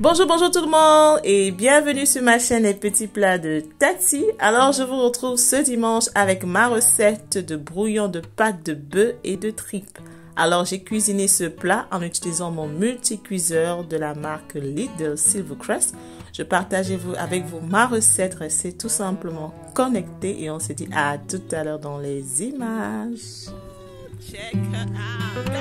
Bonjour, bonjour tout le monde et bienvenue sur ma chaîne Les Petits Plats de Tati. Alors, je vous retrouve ce dimanche avec ma recette de brouillon de pâte de bœuf et de tripes. Alors, j'ai cuisiné ce plat en utilisant mon multicuiseur de la marque Lidl Silvercrest. Je partage avec vous ma recette. Restez tout simplement connectés et on se dit à tout à l'heure dans les images. Check her out.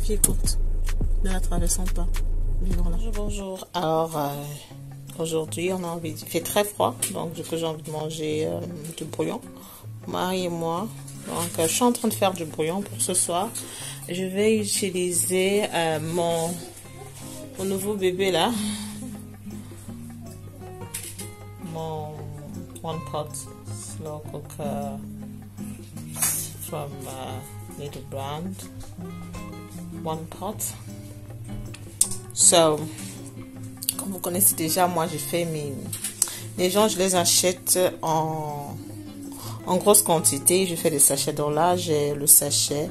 Écoute, ne la traversons pas. Bonjour. Alors, aujourd'hui, on a envie. Il fait très froid, donc du coup, j'ai envie de manger du bouillon. Marie et moi. Donc, je suis en train de faire du bouillon pour ce soir. Je vais utiliser mon nouveau bébé là. Mon one pot slow cooker from Little Brand. One pot. So, comme vous connaissez déjà, moi j'ai fait les gens, je les achète en grosse quantité. Je fais des sachets. Donc là, j'ai le sachet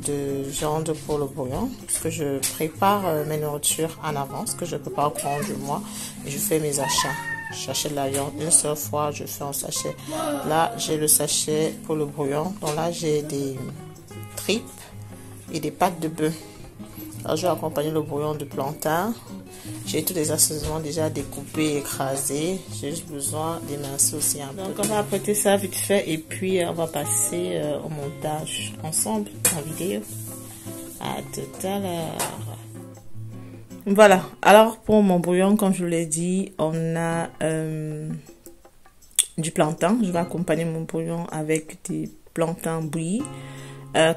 de viande pour le bouillon parce que je prépare mes nourritures en avance, que je prépare au courant du mois et je fais mes achats. J'achète la viande une seule fois, je fais un sachet. Là, j'ai le sachet pour le bouillon. Donc là, j'ai des tripes et des pâtes de bœuf. Alors je vais accompagner le bouillon de plantain. J'ai tous les assaisonnements déjà découpés, écrasés. J'ai juste besoin d'émincer aussi un peu. Donc on va apprêter ça vite fait et puis on va passer au montage ensemble en vidéo. À tout à l'heure. Voilà. Alors pour mon bouillon, comme je vous l'ai dit, on a du plantain. Je vais accompagner mon bouillon avec des plantains bouillis.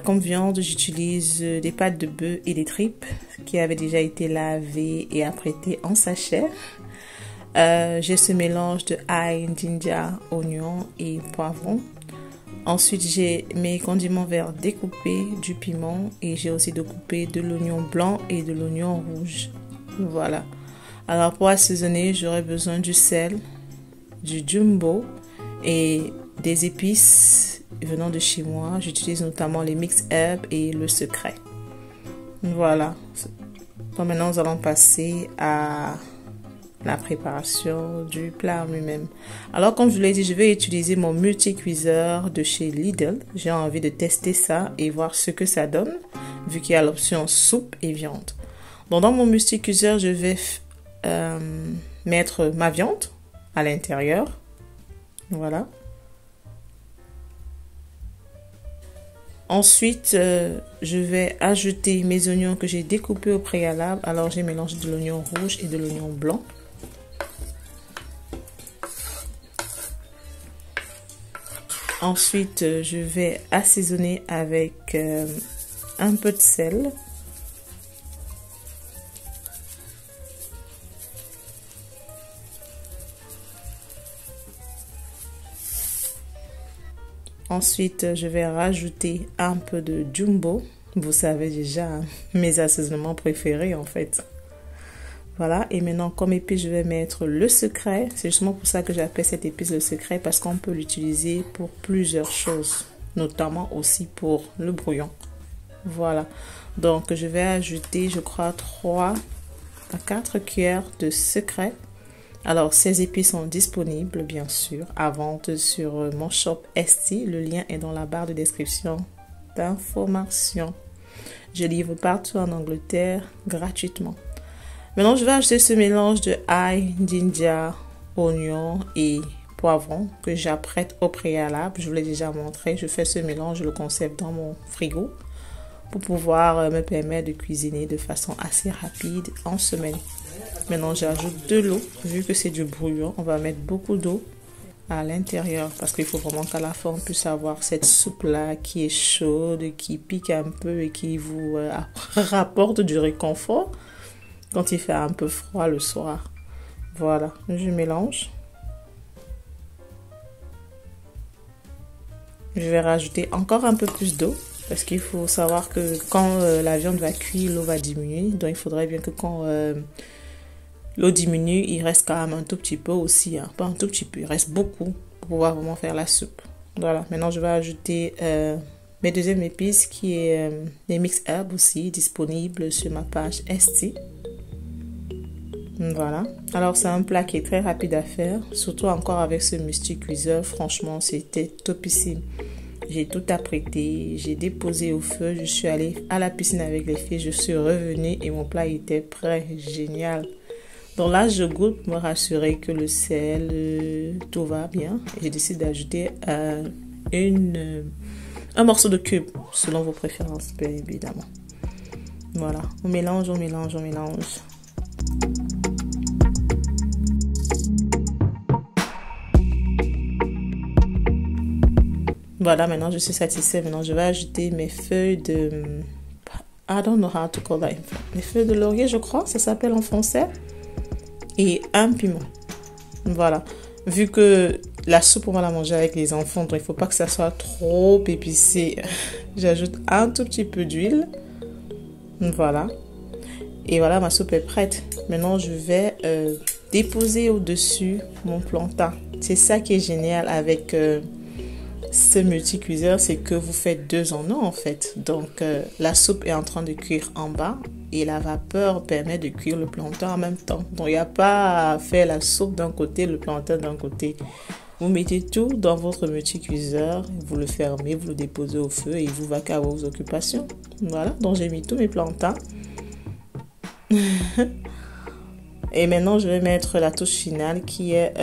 Comme viande, j'utilise des pâtes de bœuf et des tripes qui avaient déjà été lavées et apprêtées en sachet. J'ai ce mélange de ail, ginger, oignon et poivron. Ensuite, j'ai mes condiments verts découpés, du piment et j'ai aussi découpé de l'oignon blanc et de l'oignon rouge. Voilà. Alors pour assaisonner, j'aurai besoin du sel, du jumbo et des épices venant de chez moi. J'utilise notamment les mix herbs et le secret. Voilà. Donc maintenant, nous allons passer à la préparation du plat lui-même. Alors, comme je vous l'ai dit, je vais utiliser mon multicuiseur de chez Lidl. J'ai envie de tester ça et voir ce que ça donne, vu qu'il y a l'option soupe et viande. Donc, dans mon multicuiseur, je vais mettre ma viande à l'intérieur. Voilà. Ensuite, je vais ajouter mes oignons que j'ai découpés au préalable. Alors, j'ai mélangé de l'oignon rouge et de l'oignon blanc. Ensuite, je vais assaisonner avec un peu de sel. Ensuite, je vais rajouter un peu de jumbo. Vous savez déjà mes assaisonnements préférés en fait. Voilà, et maintenant comme épice, je vais mettre le secret. C'est justement pour ça que j'appelle cette épice le secret, parce qu'on peut l'utiliser pour plusieurs choses, notamment aussi pour le bouillon. Voilà, donc je vais ajouter, je crois, 3 à 4 cuillères de secret. Alors, ces épices sont disponibles, bien sûr, à vente sur mon shop Esti. Le lien est dans la barre de description d'information. Je livre partout en Angleterre gratuitement. Maintenant, je vais ajouter ce mélange de ail, ginger, oignon et poivron que j'apprête au préalable. Je vous l'ai déjà montré. Je fais ce mélange, je le conserve dans mon frigo pour pouvoir me permettre de cuisiner de façon assez rapide en semaine. Maintenant, j'ajoute de l'eau. Vu que c'est du bouillon, on va mettre beaucoup d'eau à l'intérieur parce qu'il faut vraiment qu'à la fin, on puisse avoir cette soupe-là qui est chaude, qui pique un peu et qui vous rapporte du réconfort quand il fait un peu froid le soir. Voilà, je mélange. Je vais rajouter encore un peu plus d'eau parce qu'il faut savoir que quand la viande va cuire, l'eau va diminuer. Donc, il faudrait bien que quand l'eau diminue, il reste quand même un tout petit peu aussi. Hein. Pas un tout petit peu, il reste beaucoup pour pouvoir vraiment faire la soupe. Voilà, maintenant je vais ajouter mes deuxièmes épices qui est les mix herbs aussi, disponibles sur ma page Esti. Voilà, alors c'est un plat qui est très rapide à faire, surtout encore avec ce multi-cuiseur. Franchement, c'était topissime. J'ai tout apprêté, j'ai déposé au feu, je suis allée à la piscine avec les filles, je suis revenue et mon plat était prêt. Génial. Donc là, je goûte pour me rassurer que le sel, tout va bien. Et je décide d'ajouter un morceau de cube, selon vos préférences, bien évidemment. Voilà, on mélange, on mélange, on mélange. Voilà, maintenant je suis satisfaite. Maintenant, je vais ajouter mes feuilles de... I don't know how to call that. Mes feuilles de laurier, je crois, ça s'appelle en français. Et un piment. Voilà. Vu que la soupe, on va la manger avec les enfants, donc il ne faut pas que ça soit trop épicé. J'ajoute un tout petit peu d'huile. Voilà. Et voilà, ma soupe est prête. Maintenant, je vais déposer au-dessus mon plantain. C'est ça qui est génial avec ce multi-cuiseur, c'est que vous faites 2 en 1 en fait. Donc, la soupe est en train de cuire en bas et la vapeur permet de cuire le plantain en même temps. Donc, il n'y a pas à faire la soupe d'un côté, le plantain d'un côté. Vous mettez tout dans votre multi-cuiseur, vous le fermez, vous le déposez au feu et vous vaquez à vos occupations. Voilà, donc j'ai mis tous mes plantains. Et maintenant, je vais mettre la touche finale qui est...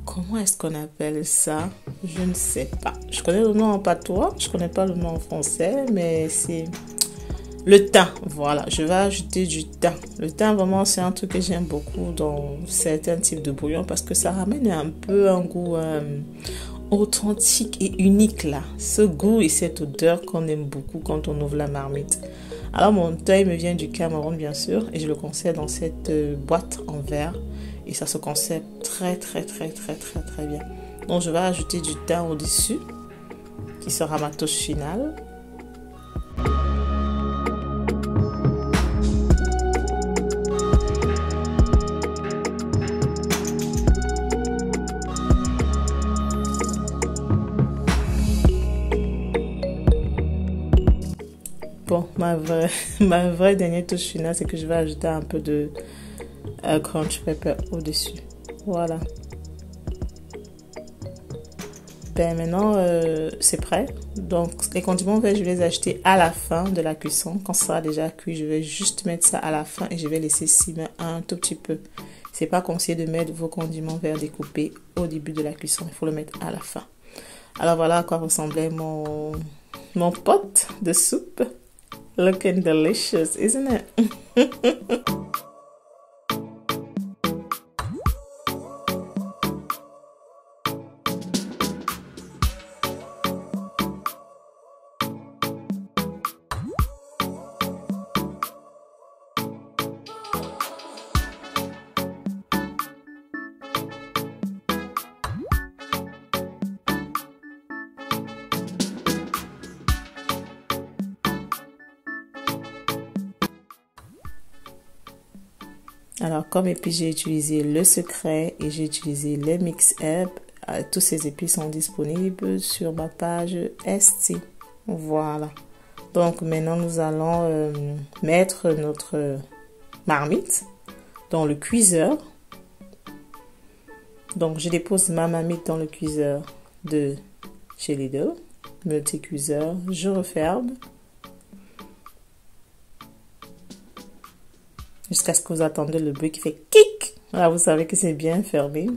comment est-ce qu'on appelle ça? Je ne sais pas. Je connais le nom en patois, je ne connais pas le nom en français, mais c'est le thym. Voilà, je vais ajouter du thym. Le thym, vraiment, c'est un truc que j'aime beaucoup dans certains types de bouillon parce que ça ramène un peu un goût authentique et unique là. Ce goût et cette odeur qu'on aime beaucoup quand on ouvre la marmite. Alors, mon thym me vient du Cameroun, bien sûr, et je le conserve dans cette boîte en verre. Et ça se conserve très bien. Donc je vais ajouter du thym au-dessus, qui sera ma touche finale. Bon, ma vraie dernière touche finale, c'est que je vais ajouter un peu de crunch pepper au-dessus. Voilà. Ben maintenant, c'est prêt. Donc, les condiments verts, je vais les acheter à la fin de la cuisson. Quand ça sera déjà cuit, je vais juste mettre ça à la fin et je vais laisser simer un tout petit peu. C'est pas conseillé de mettre vos condiments verts découpés au début de la cuisson. Il faut le mettre à la fin. Alors voilà à quoi ressemblait mon pot de soupe. Looking delicious, isn't it? Alors, comme épice, j'ai utilisé le secret et j'ai utilisé les mix herbs. Tous ces épices sont disponibles sur ma page Esti. Voilà. Donc, maintenant, nous allons mettre notre marmite dans le cuiseur. Donc, je dépose ma marmite dans le cuiseur de chez Lidl, multi-cuiseur. Je referme jusqu'à ce que vous attendez le bruit qui fait kick. Là, vous savez que c'est bien fermé.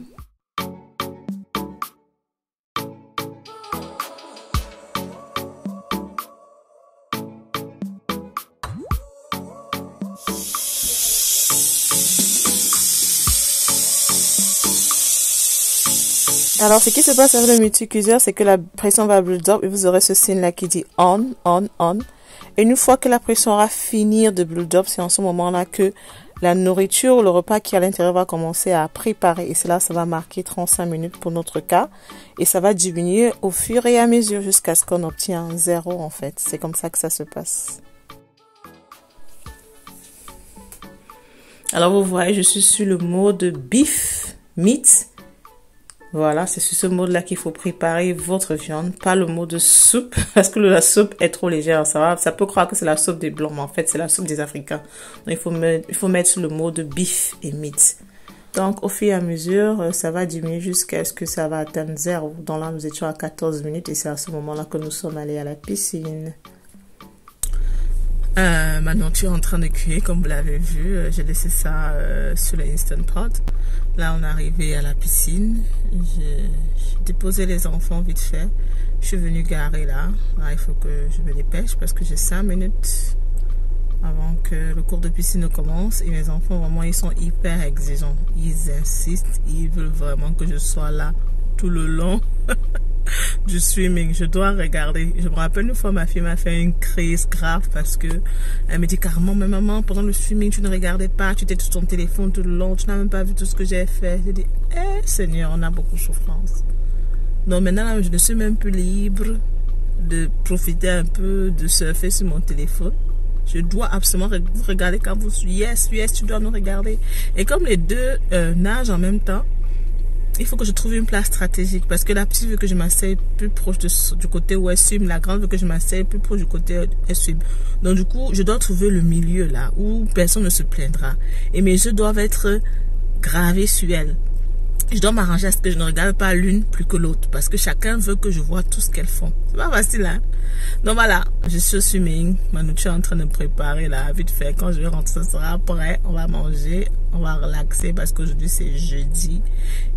Alors, ce qui se passe avec le multi-cuiseur, c'est que la pression va build up et vous aurez ce signe là qui dit on, on, on. Et une fois que la pression aura fini de build up, c'est en ce moment-là que la nourriture, le repas qui est à l'intérieur va commencer à préparer. Et cela, ça va marquer 35 minutes pour notre cas. Et ça va diminuer au fur et à mesure jusqu'à ce qu'on obtient 0 en fait. C'est comme ça que ça se passe. Alors, vous voyez, je suis sur le mode beef, meat. Voilà, c'est sur ce mode-là qu'il faut préparer votre viande, pas le mode soupe, parce que la soupe est trop légère, ça peut croire que c'est la soupe des Blancs, mais en fait, c'est la soupe des Africains. Donc, il faut mettre sur le mode beef et meat. Donc, au fur et à mesure, ça va diminuer jusqu'à ce que ça va atteindre 0. Donc là, nous étions à 14 minutes et c'est à ce moment-là que nous sommes allés à la piscine. Maintenant, tu es en train de cuire, comme vous l'avez vu. J'ai laissé ça sur le Instant Pot. Là, on est arrivé à la piscine. J'ai déposé les enfants vite fait. Je suis venue garer là. Là, il faut que je me dépêche parce que j'ai 5 minutes avant que le cours de piscine ne commence. Et mes enfants, vraiment, ils sont hyper exigeants. Ils insistent. Ils veulent vraiment que je sois là tout le long du swimming. Je dois regarder. Je me rappelle une fois, ma fille m'a fait une crise grave parce que elle me dit carrément, mais maman, pendant le swimming, tu ne regardais pas, tu étais sur ton téléphone tout le long, tu n'as même pas vu tout ce que j'ai fait. J'ai dit, Seigneur, on a beaucoup de souffrance. Donc maintenant, là, je ne suis même plus libre de profiter un peu, de surfer sur mon téléphone. Je dois absolument vous regarder quand vous... Yes, tu dois nous regarder. Et comme les deux nagent en même temps, il faut que je trouve une place stratégique parce que la petite veut que je m'asseye plus proche du côté où elle swim, la grande veut que je m'asseye plus proche du côté où elle swim. Donc du coup, je dois trouver le milieu là où personne ne se plaindra. Et mes yeux doivent être gravés sur elle. Je dois m'arranger à ce que je ne regarde pas l'une plus que l'autre parce que chacun veut que je vois tout ce qu'elles font. C'est pas facile, hein? Donc voilà, je suis au swimming. Ma nourriture est en train de préparer là, vite fait. Quand je vais rentrer, ça sera prêt. On va manger, on va relaxer parce qu'aujourd'hui c'est jeudi.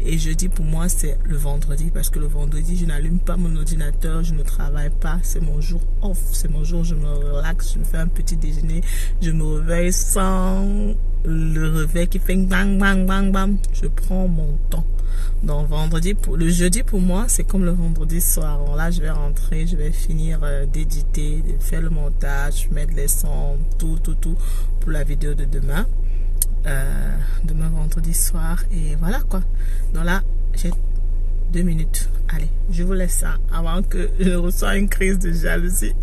Et jeudi pour moi c'est le vendredi parce que le vendredi je n'allume pas mon ordinateur, je ne travaille pas. C'est mon jour off, c'est mon jour où je me relaxe, je me fais un petit déjeuner. Je me réveille sans le réveil qui fait bang bang bang bang. Je prends mon temps. Donc le jeudi pour moi c'est comme le vendredi soir. Alors là je vais rentrer, je vais finir d'éditer, de faire le montage, mettre les sons, tout pour la vidéo de demain. Demain vendredi soir et voilà quoi. Donc là j'ai 2 minutes. Allez, je vous laisse ça avant que je reçoive une crise de jalousie.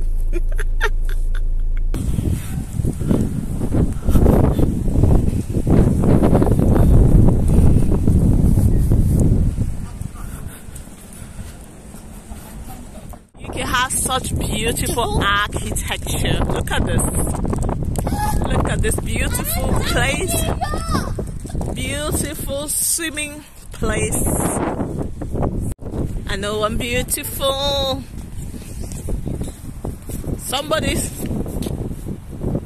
Such beautiful architecture. Look at this. Look at this beautiful place. Beautiful swimming place. I know I'm beautiful. Somebody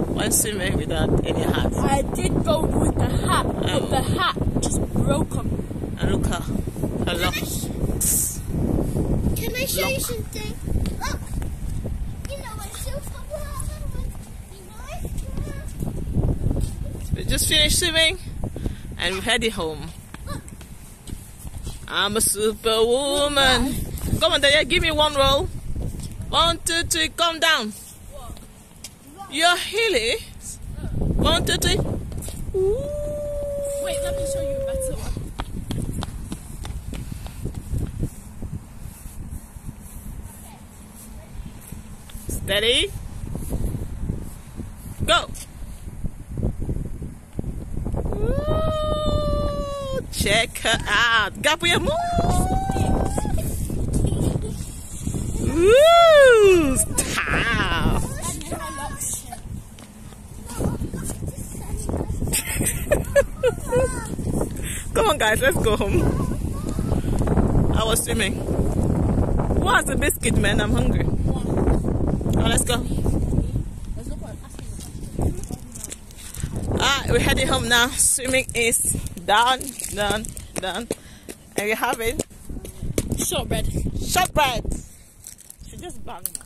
went swimming without any hat. I did go with the hat, but the hat just broke up. And look at her lock. Can I show you something? Look. We just finished swimming and we're heading home. I'm a superwoman. Come on, Daya, give me one roll. 1, 2, 3, calm down. You're hilly. 1, 2, 3. Ooh. Wait, let me show you a better one. Steady. Go. Ooh, check her out. Gabriel, move. Ooh, stop. guys, let's go home. I was swimming. Who has a biscuit, man? I'm hungry. Oh, let's go. We're heading home now. Swimming is done. And we're having shortbread.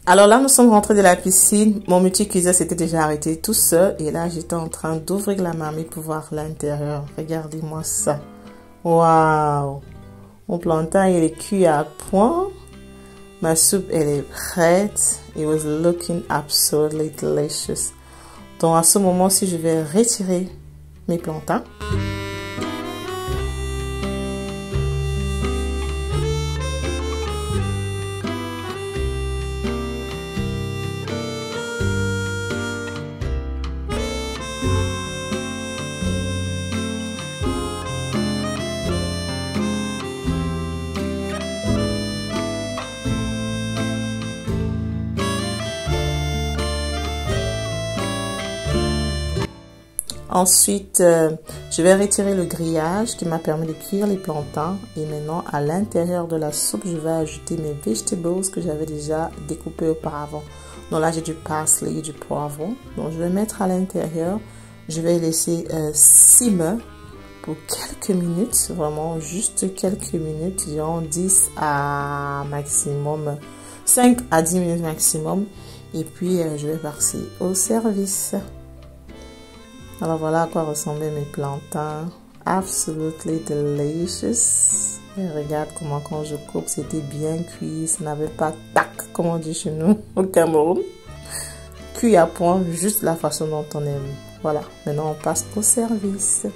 Alors là, nous sommes rentrés de la piscine. Mon multicuiseur s'était déjà arrêté tout seul. Et là, j'étais en train d'ouvrir la marmite pour voir l'intérieur. Regardez-moi ça. Waouh! Mon plantain, il est cuit à point. Ma soupe, elle est prête. It was looking absolutely delicious. Donc à ce moment-ci, je vais retirer mes plantains. Ensuite, je vais retirer le grillage qui m'a permis de cuire les plantains. Et maintenant, à l'intérieur de la soupe, je vais ajouter mes vegetables que j'avais déjà découpés auparavant. Donc là, j'ai du parsley et du poivron. Donc, je vais mettre à l'intérieur. Je vais laisser simmer pour quelques minutes. Vraiment, juste quelques minutes. Disons 10 à maximum. 5 à 10 minutes maximum. Et puis, je vais passer au service. Alors voilà à quoi ressemblaient mes plantains. Absolutely delicious. Et regarde comment quand je coupe, c'était bien cuit. Ça n'avait pas tac, comme on dit chez nous au Cameroun. Cuit à point, juste la façon dont on aime. Voilà, maintenant on passe au service.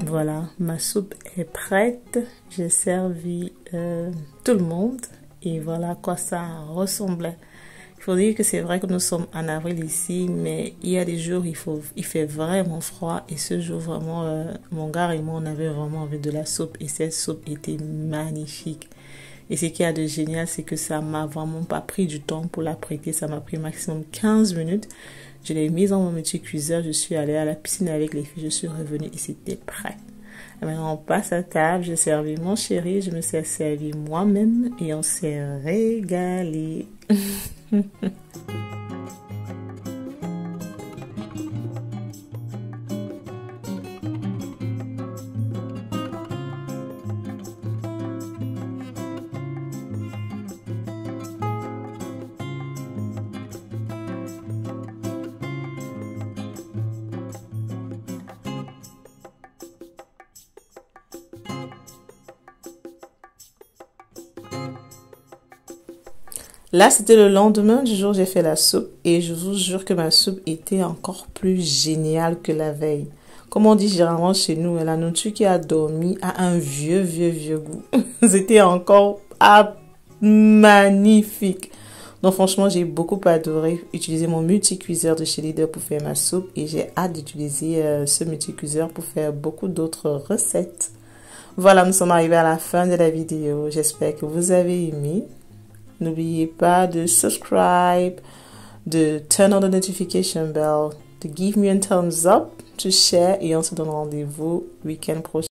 Voilà, ma soupe est prête. J'ai servi tout le monde. Et voilà à quoi ça ressemblait. Il faut dire que c'est vrai que nous sommes en avril ici, mais il y a des jours il fait vraiment froid. Et ce jour, vraiment, mon gars et moi, on avait vraiment envie de la soupe. Et cette soupe était magnifique. Et ce qu'il y a de génial, c'est que ça m'a vraiment pas pris du temps pour la prêter. Ça m'a pris maximum 15 minutes. Je l'ai mise dans mon multicuiseur. Je suis allée à la piscine avec les filles. Je suis revenue et c'était prêt. Et maintenant, on passe à table. J'ai servi mon chéri. Je me suis servi moi-même. Et on s'est régalé. Là, c'était le lendemain du jour où j'ai fait la soupe et je vous jure que ma soupe était encore plus géniale que la veille. Comme on dit généralement chez nous, la nourriture qui a dormi a un vieux goût. C'était encore magnifique. Donc franchement, j'ai beaucoup adoré utiliser mon multicuiseur de chez Leader pour faire ma soupe et j'ai hâte d'utiliser ce multicuiseur pour faire beaucoup d'autres recettes. Voilà, nous sommes arrivés à la fin de la vidéo. J'espère que vous avez aimé. N'oubliez pas de subscribe, de turn on the notification bell, de give me a thumbs up, to share et on se donne rendez-vous week-end prochain.